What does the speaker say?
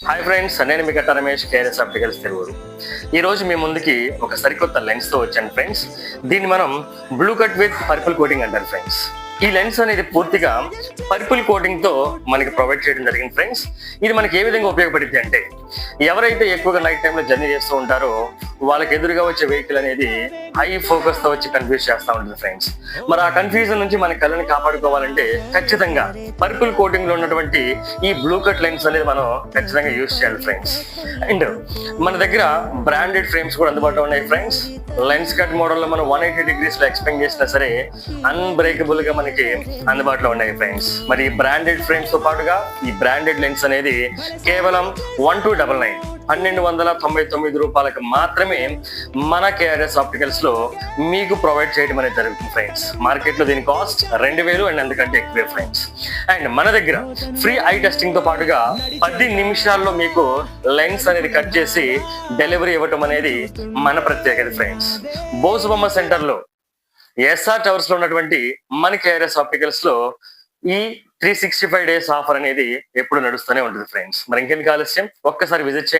Hi friends, నేను మీ గట్ట Ramesh, KRs opticals Telugu. ఈ రోజు మీ ముందుకి ఒక సరికొత్త లెన్స్ తో వచ్చాను ఫ్రెండ్స్. దీన్ని మనం blue cut with purple coating అంటారు ఫ్రెండ్స్. ఈ లెన్స్ అనేది పూర్తిగా పర్పుల్ కోటింగ్ తో మనకి ప్రొవైడ్ చేయడం జరిగింది ఫ్రెండ్స్. ఇది మనకి ఏ విధంగా ఉపయోగపడుతుంది అంటే, ఎవరైతే ఎక్కువగా నైట్ టైంలో జర్నీ చేస్తూ ఉంటారో వాళ్ళకి ఎదురుగా వచ్చే వెహికల్ అనేది హై ఫోకస్ తో వచ్చి కన్ఫ్యూజ్ చేస్తూ ఉంటుంది ఫ్రెండ్స్. మరి ఆ కన్ఫ్యూజన్ నుంచి మన కళ్ళని కాపాడుకోవాలంటే ఖచ్చితంగా పర్పుల్ కోటింగ్ లో ఉన్నటువంటి ఈ బ్లూ కట్ లెన్స్ అనేది మనం ఖచ్చితంగా యూజ్ చేయాలి ఫ్రెండ్స్. అండ్ మన దగ్గర బ్రాండెడ్ ఫ్రేమ్స్ కూడా అందుబాటులో ఉన్నాయి ఫ్రెండ్స్. లెన్స్ కట్ మోడల్ లో మనం 180 డిగ్రీస్ లో ఎక్స్పెండ్ చేసినా సరే అన్బ్రేకబుల్ గా మనకి అందుబాటులో ఉన్నాయి ఫ్రెండ్స్. మరి బ్రాండెడ్ ఫ్రేమ్స్ తో పాటుగా ఈ బ్రాండెడ్ లెన్స్ అనేది కేవలం 1299 1299 రూపాయలకు మాత్రమే మన కేఆర్ఎస్ ఆప్టికల్స్ లో మీకు ప్రొవైడ్ చేయడం అనేది జరుగుతుంది ఫ్రెండ్స్. మార్కెట్ లో దీని కాస్ట్ 2000 అండ్ అందుకంటే ఎక్కువే ఫ్రెండ్స్. అండ్ మన దగ్గర ఫ్రీ ఐ టెస్టింగ్ తో పాటుగా 10 నిమిషాల్లో మీకు లెన్స్ అనేది కట్ చేసి డెలివరీ ఇవ్వటం అనేది మన ప్రత్యేకత ఫ్రెండ్స్. బోసుబొమ్మ సెంటర్ లో ఎస్ఆర్ టవర్స్ లో ఉన్నటువంటి మన కేఆర్ఎస్ ఆప్టికల్స్ లో ఈ 365 days ఆఫర్ అనేది ఎప్పుడు నడుస్తూనే ఉంటుంది ఫ్రెండ్స్. మరి ఇంకెందుకు ఆలస్యం, ఒక్కసారి విజిట్ చేయండి.